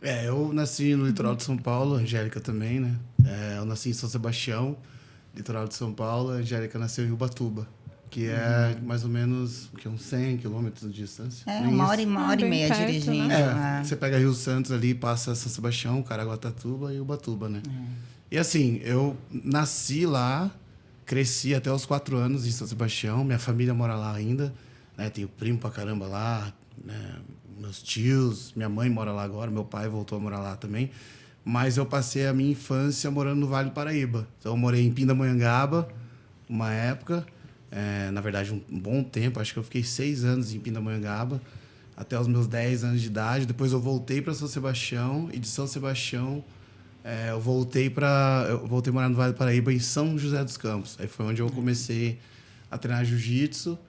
Eu nasci no litoral de São Paulo, a Angélica também, né? Eu nasci em São Sebastião, litoral de São Paulo, a Angélica nasceu em Ubatuba, que é mais ou menos uns 100 quilômetros de distância. Uma hora e meia perto, dirigindo. né? Você pega Rio Santos ali, passa São Sebastião, Caraguatatuba e Ubatuba, né? E assim, eu nasci lá, cresci até os 4 anos em São Sebastião, minha família mora lá ainda, né? Tenho primo pra caramba lá, né? Meus tios, minha mãe mora lá agora, meu pai voltou a morar lá também. Mas eu passei a minha infância morando no Vale do Paraíba. Então, eu morei em Pindamonhangaba, uma época. Na verdade, um bom tempo. Acho que eu fiquei 6 anos em Pindamonhangaba, até os meus 10 anos de idade. Depois, eu voltei para São Sebastião. E de São Sebastião, eu voltei a morar no Vale do Paraíba, em São José dos Campos. Aí foi onde eu comecei a treinar jiu-jitsu.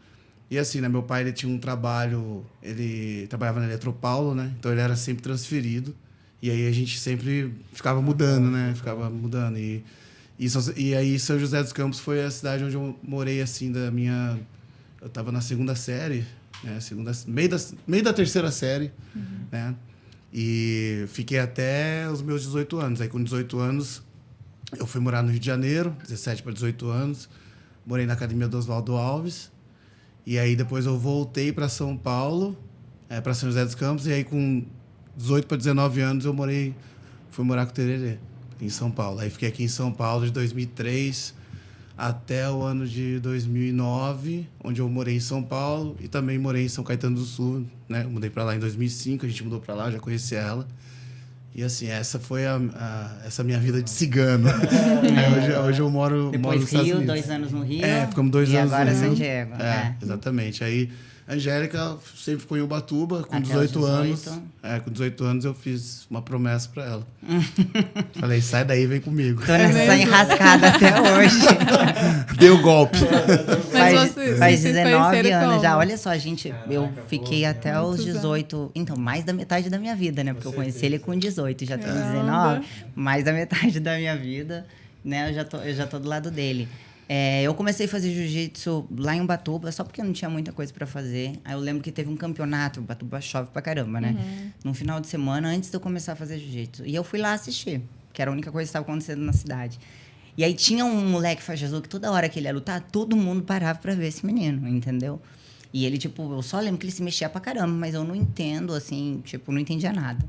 E assim, né, meu pai ele tinha um trabalho, ele trabalhava na Eletropaulo, né? Então ele era sempre transferido. E aí a gente sempre ficava mudando, né? Ficava mudando. E aí São José dos Campos foi a cidade onde eu morei, assim, eu estava na 2ª série, né? Meio da 3ª série, né? E fiquei até os meus 18 anos. Aí com 18 anos eu fui morar no Rio de Janeiro, 17 para 18 anos. Morei na Academia do Oswaldo Alves. E aí depois eu voltei para São Paulo, para São José dos Campos, e aí com 18 para 19 anos eu fui morar com o Tererê, em São Paulo. Aí fiquei aqui em São Paulo de 2003 até o ano de 2009, onde eu morei em São Paulo e também morei em São Caetano do Sul, né? Eu mudei para lá em 2005, a gente mudou para lá, já conheci ela. E assim, essa foi essa minha vida de cigano. Hoje eu moro Depois nos Estados Rio, Unidos. 2 anos no Rio. Ficamos 2 anos no Rio. E agora no Rio. San Diego. Exatamente. Aí a Angélica sempre ficou em Ubatuba, com Até 18 os 18. anos. Com 18 anos eu fiz uma promessa pra ela. Falei, sai daí, vem comigo. Tô nessa enrascada até hoje. Deu o golpe. Faz 19 anos como? já. Olha só, gente, eu fiquei até os Muitos 18. Então, mais da metade da minha vida, né? Porque eu conheci ele com 18, já tenho Caramba. 19. Mais da metade da minha vida, né? Eu já tô do lado dele. Eu comecei a fazer jiu-jitsu lá em Ubatuba, só porque eu não tinha muita coisa para fazer. Aí eu lembro que teve um campeonato, Ubatuba chove pra caramba, né? Num final de semana, antes de eu começar a fazer jiu-jitsu. E eu fui lá assistir, que era a única coisa que estava acontecendo na cidade. E aí tinha um moleque faixa azul que toda hora que ele ia lutar, todo mundo parava para ver esse menino, entendeu? E ele, tipo, eu só lembro que ele se mexia pra caramba, mas eu não entendo, assim, tipo, não entendia nada.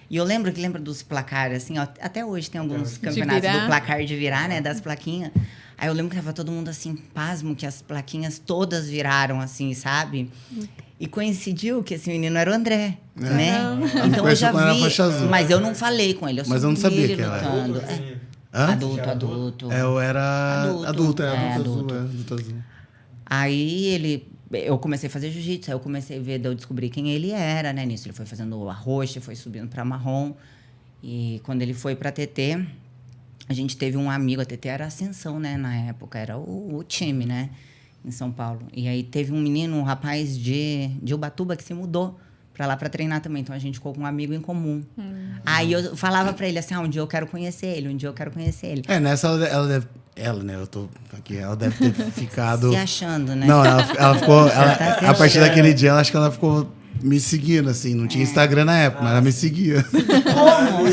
E eu lembro dos placares, assim, ó, até hoje tem alguns campeonatos do placar de virar, né, das plaquinhas. Aí eu lembro que tava todo mundo, assim, pasmo, que as plaquinhas todas viraram, assim, sabe? E coincidiu que esse menino era o André, né? Então eu já vi, mas eu não falei com ele, eu mas eu não vi sabia ele que ela lutando. Adulto. Eu era adulto adulto. azul. Aí eu comecei a fazer jiu-jitsu, aí eu comecei a ver, eu descobri quem ele era, né? Nisso ele foi fazendo roxa, foi subindo para marrom. E quando ele foi para TT, a gente teve um amigo, a TT era Ascensão, né? Na época, era o time, né? Em São Paulo. E aí teve um menino, um rapaz de Ubatuba que se mudou para lá para treinar também. Então a gente ficou com um amigo em comum. Aí eu falava para ele assim, um dia eu quero conhecer ele, um dia eu quero conhecer ele. Nessa ela deve... Ela, né? Eu tô aqui. Ela deve ter ficado... Se achando, né? Não, ela ficou... Tá a partir daquele dia, acho que ela ficou me seguindo, assim. Não tinha Instagram na época, mas ela me seguia. Como?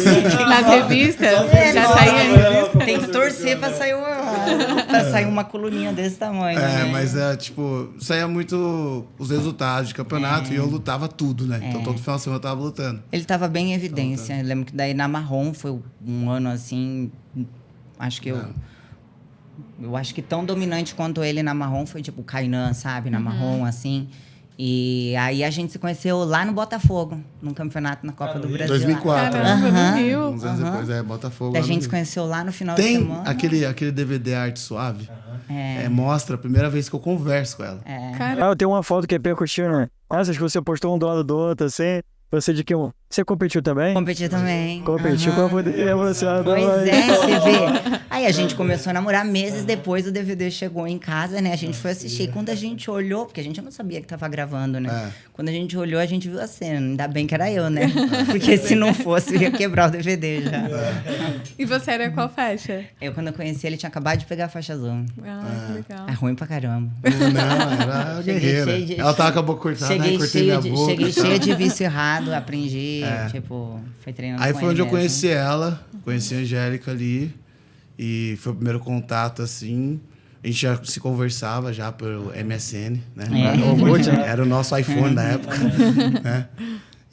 Nas revistas? Já saía. Tem que torcer pra sair uma coluninha desse tamanho, né? Mas tipo, saía muito os resultados de campeonato e eu lutava tudo, né? Então todo final de semana eu tava lutando. Ele tava bem em evidência. Eu lembro que daí na marrom foi um ano assim, acho que eu acho que tão dominante quanto ele na marrom foi tipo o Kainan, sabe? Na marrom, assim. E aí a gente se conheceu lá no Botafogo, num campeonato na Copa do Brasil. 2004. Caramba, no Rio. Uns anos depois, Botafogo. A gente se conheceu lá no final de semana. Tem aquele DVD Arte Suave. Mostra a primeira vez que eu converso com ela. Cara, tem uma foto que é percutiu, né? Essas que você postou um do lado do outro, assim. Você de que você competiu também? Competi também. Competiu pra poder emocionar. Pois você vê. Aí a gente começou a namorar meses depois, o DVD chegou em casa, né? A gente foi assistir. E quando a gente olhou, porque a gente não sabia que tava gravando, né? Quando a gente olhou, a gente viu a cena. Ainda bem que era eu, né? Porque se não fosse, eu ia quebrar o DVD já. E você era qual faixa? Quando eu conheci ele, tinha acabado de pegar a faixa azul. Que legal. É ruim pra caramba. Não, era guerreira. Ela tava com a boca cortada, cortei minha boca. Cheguei cheia de vício errado, aprendi tipo, foi treinando Aí com foi ele onde eu mesmo. conheci ela, conheci a Angélica ali. E foi o primeiro contato, assim. A gente já se conversava já pelo MSN, né? Orkut, né? Era o nosso iPhone da época, né?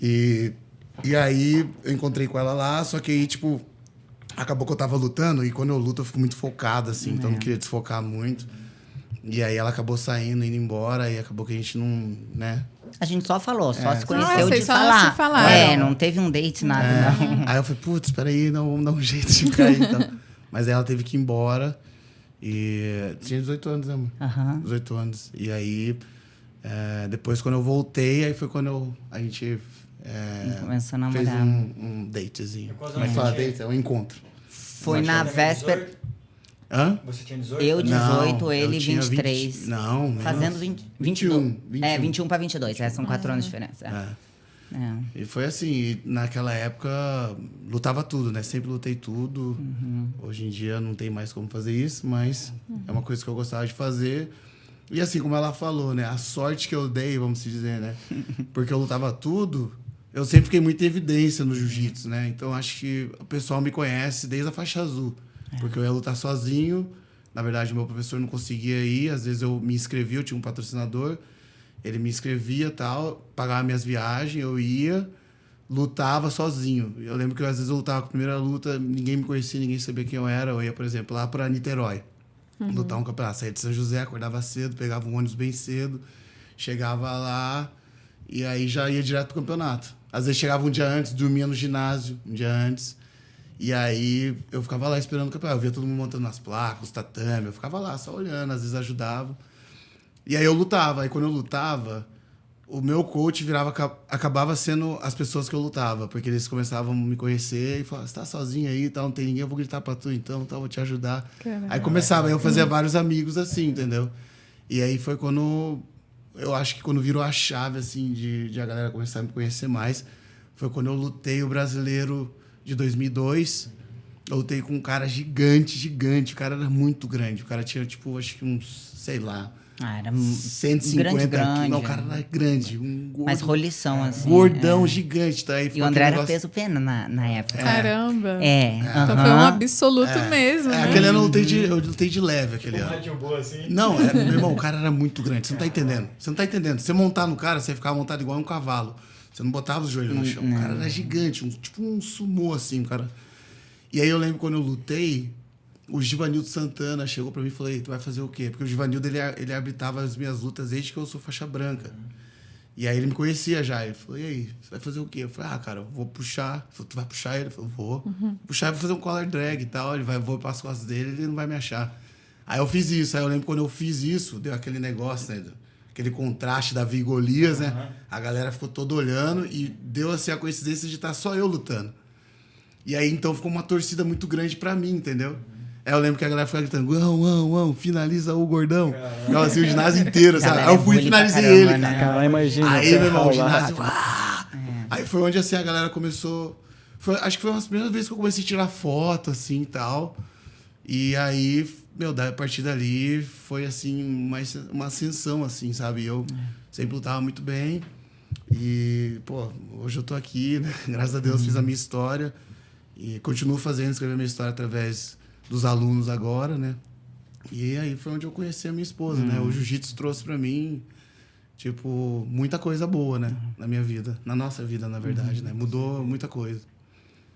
E aí eu encontrei com ela lá, só que aí, tipo, acabou que eu tava lutando. E quando eu luto, eu fico muito focado, assim. Então eu não queria desfocar muito. E aí ela acabou saindo, indo embora. E acabou que a gente não, né? A gente só falou, só se Ah, conheceu vocês de só falar. se falaram. É, não teve um date, nada, não. Aí eu falei, putz, peraí, não, vamos dar um jeito de ficar aí. Então. Mas aí ela teve que ir embora. E tinha 18 anos, né, amor? Aham. 18 anos. E aí, depois quando eu voltei, aí foi quando a gente Começou a fez namorar. um datezinho. Como é que fala date? É um encontro. Foi na véspera. Hã? Você tinha 18? Eu, 18, Não, ele, eu tinha 23. 20, não, menos. Fazendo 20, 21. 21 pra 22. São 4 anos de diferença. É. E foi assim, e naquela época lutava tudo, né? Sempre lutei tudo. Hoje em dia não tem mais como fazer isso, mas é uma coisa que eu gostava de fazer. E assim, como ela falou, né? A sorte que eu dei, vamos se dizer, né? Porque eu lutava tudo, eu sempre fiquei muito em evidência no jiu-jitsu, né? Então acho que o pessoal me conhece desde a faixa azul. Porque eu ia lutar sozinho. Na verdade, meu professor não conseguia ir. Às vezes eu me inscrevia, eu tinha um patrocinador. Ele me inscrevia e tal, pagava minhas viagens, eu ia, lutava sozinho. Eu lembro que às vezes eu lutava com a primeira luta, ninguém me conhecia, ninguém sabia quem eu era. Eu ia, por exemplo, lá para Niterói, lutar um campeonato. Saía de São José, acordava cedo, pegava um ônibus bem cedo, chegava lá e aí já ia direto pro campeonato. Às vezes chegava um dia antes, dormia no ginásio, um dia antes. E aí eu ficava lá esperando o campeonato. Eu via todo mundo montando as placas, os tatame, eu ficava lá só olhando, às vezes ajudava. E aí eu lutava. Aí quando eu lutava, o meu coach acabava sendo as pessoas que eu lutava. Porque eles começavam a me conhecer e falavam, você tá sozinho aí e tal, não tem ninguém, eu vou gritar pra tu então, vou te ajudar. Caramba. Aí começava, aí eu fazia vários amigos assim, entendeu? E aí foi quando, eu acho que quando virou a chave, assim, de a galera começar a me conhecer mais, foi quando eu lutei o Brasileiro de 2002. Eu lutei com um cara gigante. O cara era muito grande. O cara tinha, tipo, acho que uns, sei lá, Era 150 grande. quilos. Não, o cara era grande. Um gordo, Mas rolição, assim. gordão, gigante. Tá? Aí E ficou o André aquele era negócio- peso pena na época. Caramba. Aham. Então foi um absoluto mesmo, né? Aquele ano eu lutei de leve, aquele ano. Rádio boa assim. Não, meu irmão, o cara era muito grande. Você não tá entendendo. Você montar no cara, você ficava montado igual um cavalo. Você não botava os joelhos no chão. O cara era gigante, tipo um sumô, assim, cara. E aí eu lembro quando eu lutei, o Givanildo Santana chegou pra mim e falou, tu vai fazer o quê? Porque o Givanildo, ele arbitrava as minhas lutas desde que eu sou faixa branca. E aí ele me conhecia já. Ele falou, e aí, você vai fazer o quê? Eu falei, cara, eu vou puxar. Ele falou, tu vai puxar ele? Eu falei, vou. Puxar e vou fazer um collar drag e tal. Vou para as costas dele, ele não vai me achar. Aí eu fiz isso. Aí eu lembro quando eu fiz isso, deu aquele negócio, né? Aquele contraste da Davi e Golias, né? A galera ficou toda olhando e deu assim a coincidência de estar só eu lutando. E aí, então, ficou uma torcida muito grande pra mim, entendeu? Aí eu lembro que a galera ficava gritando, uau, finaliza o gordão. Ficava assim, o ginásio inteiro, sabe? Galera Aí eu fui e bully pra finalizei caramba, ele, né? cara. Cara, imagina. Aí, você meu irmão, o falar. ginásio... Aí foi onde, assim, a galera começou... acho que foi uma das primeiras vezes que eu comecei a tirar foto, assim, e tal. E aí, a partir dali, foi, assim, uma ascensão, assim, sabe? Eu sempre lutava muito bem. E, hoje eu tô aqui, né? Graças a Deus, fiz a minha história. E continuo escrevendo a minha história através dos alunos agora, né? E aí foi onde eu conheci a minha esposa, né? O jiu-jitsu trouxe pra mim, tipo, muita coisa boa, né? Na minha vida. Na nossa vida, na verdade, né? Mudou muita coisa.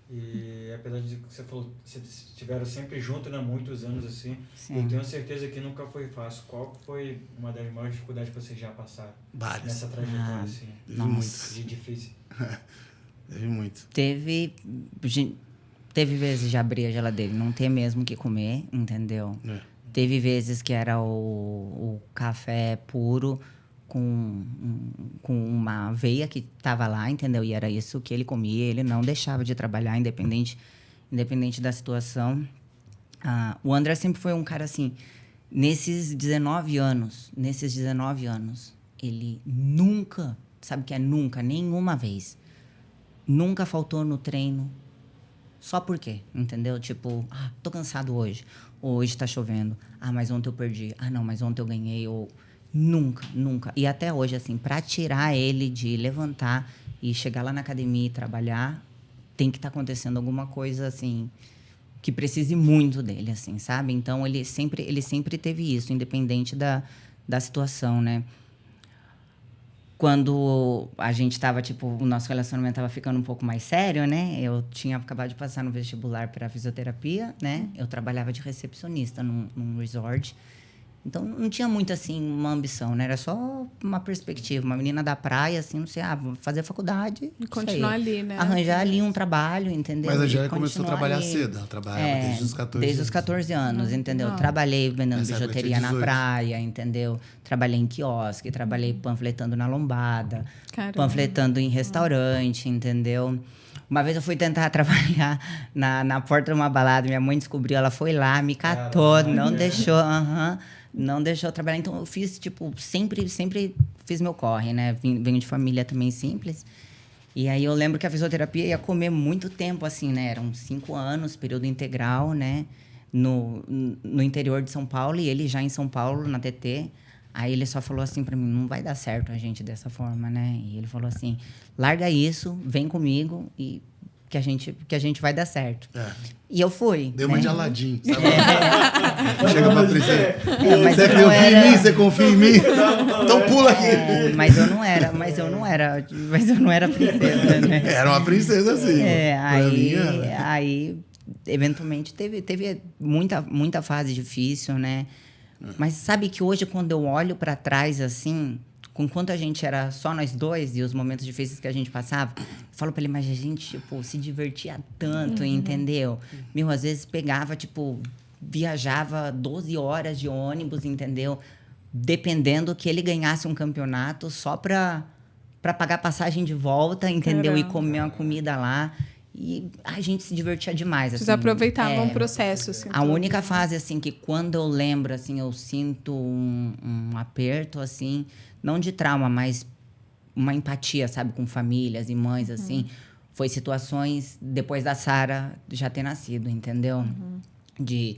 E apesar de que você falou, vocês estiveram sempre juntos, né? Muitos anos assim. Sim. Eu tenho certeza que nunca foi fácil. Qual foi uma das maiores dificuldades que vocês já passaram Várias. nessa trajetória, assim? Teve Nossa. muitas. De difícil. Teve muito. Teve vezes de abrir a geladeira e não ter mesmo o que comer, entendeu? É. Teve vezes que era o café puro com uma aveia que estava lá, entendeu? E era isso que ele comia. Ele não deixava de trabalhar, independente da situação. O André sempre foi um cara assim... Nesses 19 anos, ele nunca... Sabe o que é nunca? Nenhuma vez. Nunca faltou no treino. Só por quê? Entendeu? Tipo, tô cansado hoje. Hoje tá chovendo. Mas ontem eu perdi. Não, mas ontem eu ganhei. Ou... Nunca. E até hoje, assim, pra tirar ele de levantar e chegar lá na academia e trabalhar, tem que estar acontecendo alguma coisa, assim, que precise muito dele, assim, sabe? Então, ele sempre teve isso, independente da situação, né? Quando a gente estava, tipo, o nosso relacionamento estava ficando um pouco mais sério, né? Eu tinha acabado de passar no vestibular para fisioterapia, né? Eu trabalhava de recepcionista num resort. Então, não tinha muito, assim, uma ambição, né? Era só uma perspectiva. Uma menina da praia, assim, não sei, vou fazer faculdade. E continuar ali, né? Arranjar ali um trabalho, entendeu? Mas a E Angélica começou a trabalhar ali. cedo. Ela trabalhava desde os 14 Desde anos. os 14 anos, entendeu? Não. Trabalhei vendendo Nessa época bijuteria tinha na 18. praia, entendeu? Trabalhei em quiosque, trabalhei panfletando na lombada, Caramba. panfletando em restaurante, entendeu? Uma vez eu fui tentar trabalhar na porta de uma balada, minha mãe descobriu, ela foi lá, me catou, Caraca. não deixou, não deixou eu trabalhar. Então, eu fiz, tipo, sempre fiz meu corre, né? Venho de família também simples. E aí, eu lembro que a fisioterapia ia comer muito tempo, assim, né? Eram 5 anos, período integral, né? No interior de São Paulo, e ele já em São Paulo, na TT. Aí, ele só falou assim pra mim, não vai dar certo a gente dessa forma, né? E ele falou assim, larga isso, vem comigo e que a gente vai dar certo. É. E eu fui. Deu né? uma de Aladim, sabe? Chega pra princesa. mas Você eu não confia era- em mim? Você confia em mim? Então pula aqui. Mas eu não era princesa, né? Era uma princesa, assim. Pra mim, era. Aí, eventualmente, teve muita fase difícil, né? Mas sabe que hoje, quando eu olho pra trás, assim, com quanto a gente era só nós dois e os momentos difíceis que a gente passava, eu falo pra ele, mas a gente, tipo, se divertia tanto, entendeu? Meu, às vezes pegava, tipo, viajava 12 horas de ônibus, entendeu? Dependendo que ele ganhasse um campeonato só pra pagar passagem de volta, entendeu? E Caramba. comer uma comida lá. E a gente se divertia demais, Vocês assim. aproveitavam o processo, assim. A todo. única fase, assim, que quando eu lembro, assim, eu sinto um aperto, assim, não de trauma, mas uma empatia, sabe, com famílias e mães, assim, foi situações depois da Sara já ter nascido, entendeu? De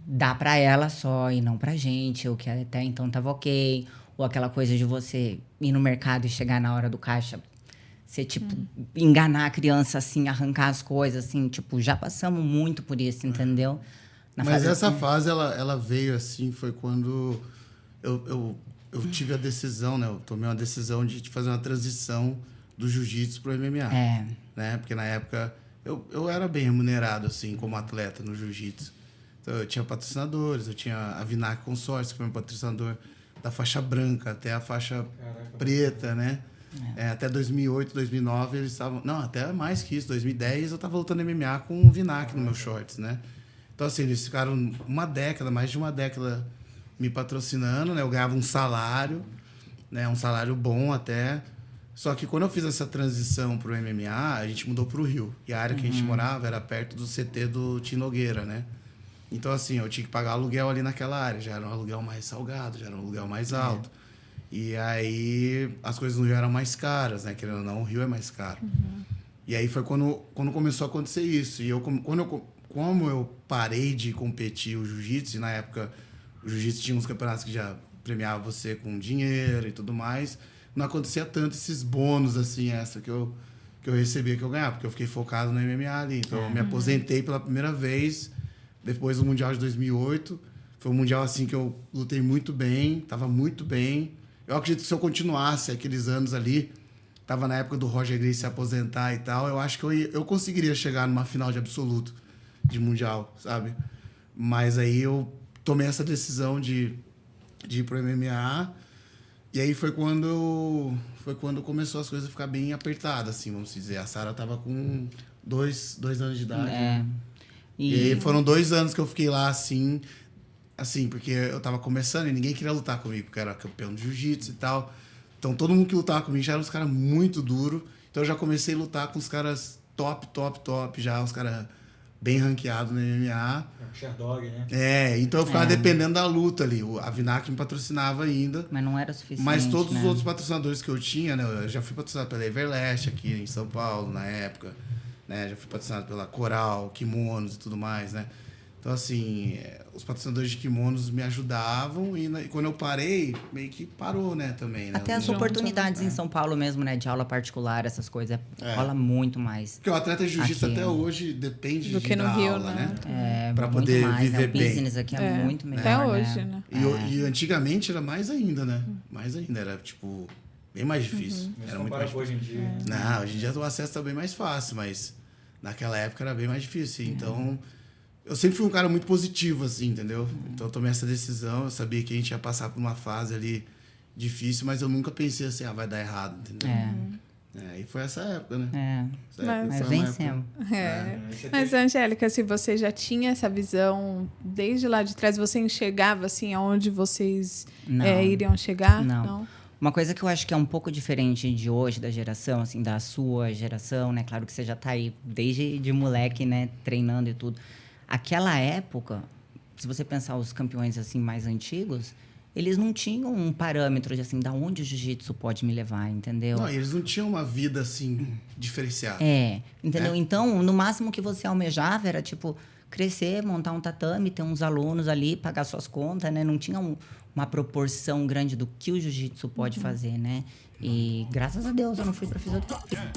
dar pra ela só e não pra gente, o que até então tava ok, ou aquela coisa de você ir no mercado e chegar na hora do caixa, você, tipo, enganar a criança, assim, arrancar as coisas, assim, tipo, já passamos muito por isso, entendeu? Na Mas fase essa assim. fase, ela veio assim, foi quando eu tive a decisão, né? Eu tomei uma decisão de fazer uma transição do jiu-jitsu pro MMA. Né? Porque na época eu era bem remunerado, assim, como atleta no jiu-jitsu. Então, eu tinha patrocinadores, eu tinha a Vinac Consórcio, que foi meu patrocinador da faixa branca até a faixa preta, né? Até 2008, 2009, eles estavam... Não, até mais que isso. 2010, eu tava lutando MMA com o Vinac nos meus shorts, né? Então, assim, eles ficaram mais de uma década me patrocinando, né? Eu ganhava um salário, né? Um salário bom até. Só que quando eu fiz essa transição pro MMA, a gente mudou pro Rio. E a área que a gente morava era perto do CT do Tim Nogueira, né? Então, assim, eu tinha que pagar aluguel ali naquela área. Já era um aluguel mais salgado, já era um aluguel mais alto. E aí, as coisas no Rio eram mais caras, né? Querendo ou não, o Rio é mais caro. E aí foi quando começou a acontecer isso. E como eu parei de competir o jiu-jitsu, e na época o jiu-jitsu tinha uns campeonatos que já premiavam você com dinheiro e tudo mais, não acontecia tanto esses bônus, assim, essa que eu recebia, que eu ganhava, porque eu fiquei focado no MMA ali. Então, eu me aposentei pela primeira vez, depois do Mundial de 2008. Foi um Mundial, assim, que eu lutei muito bem, estava muito bem. Eu acredito que se eu continuasse aqueles anos ali, estava na época do Roger Gracie se aposentar e tal, eu acho que eu conseguiria chegar numa final de absoluto de Mundial, sabe? Mas aí eu tomei essa decisão de ir pro MMA, e aí foi quando começou as coisas a ficar bem apertadas, assim, vamos dizer. A Sara tava com dois anos de idade. né? E aí foram 2 anos que eu fiquei lá, assim, porque eu tava começando e ninguém queria lutar comigo, porque eu era campeão de jiu-jitsu e tal. Então, todo mundo que lutava comigo já eram uns caras muito duros. Então, eu já comecei a lutar com os caras top, já, os caras bem ranqueados no MMA. Sherdog, né? Então eu ficava dependendo da luta ali. A Vinac me patrocinava ainda. Mas não era o suficiente, Mas todos né? os outros patrocinadores que eu tinha, né? Eu já fui patrocinado pela Everlast aqui em São Paulo, na época. Né? Já fui patrocinado pela Coral, Kimonos e tudo mais, né? Então, assim, os patrocinadores de kimonos me ajudavam e quando eu parei, meio que parou, né, também, né? Até as oportunidades em São Paulo mesmo, né? De aula particular, essas coisas, rola muito mais. Porque o atleta de jiu-jitsu aqui, até hoje depende Do de que no dar Rio, aula, né? né? Pra muito poder mais, viver O bem. business aqui é muito melhor, Até hoje, né? né? E antigamente era mais ainda, né? Mais ainda, era tipo, bem mais difícil. Mas Era muito compara mais com hoje em dia. Não, hoje em dia o acesso tá bem mais fácil, mas naquela época era bem mais difícil. Então, eu sempre fui um cara muito positivo, assim, entendeu? Então, eu tomei essa decisão, eu sabia que a gente ia passar por uma fase ali difícil, mas eu nunca pensei assim, vai dar errado, entendeu? E foi essa época, né? Essa época Mas foi uma vencemos. Mas, Angélica, se você já tinha essa visão desde lá de trás, você enxergava, assim, aonde vocês iriam chegar? Não. Uma coisa que eu acho que é um pouco diferente de hoje, da geração, assim, da sua geração, né? Claro que você já tá aí desde de moleque, né? Treinando e tudo. Aquela época, se você pensar os campeões, assim, mais antigos, eles não tinham um parâmetro de, assim, da onde o jiu-jitsu pode me levar, entendeu? Não, eles não tinham uma vida, assim, diferenciada. Entendeu? Então, no máximo que você almejava era, tipo, crescer, montar um tatame, ter uns alunos ali, pagar suas contas, né? Não tinha uma proporção grande do que o jiu-jitsu pode fazer, né? E graças a Deus eu não fui pra fisioterapia.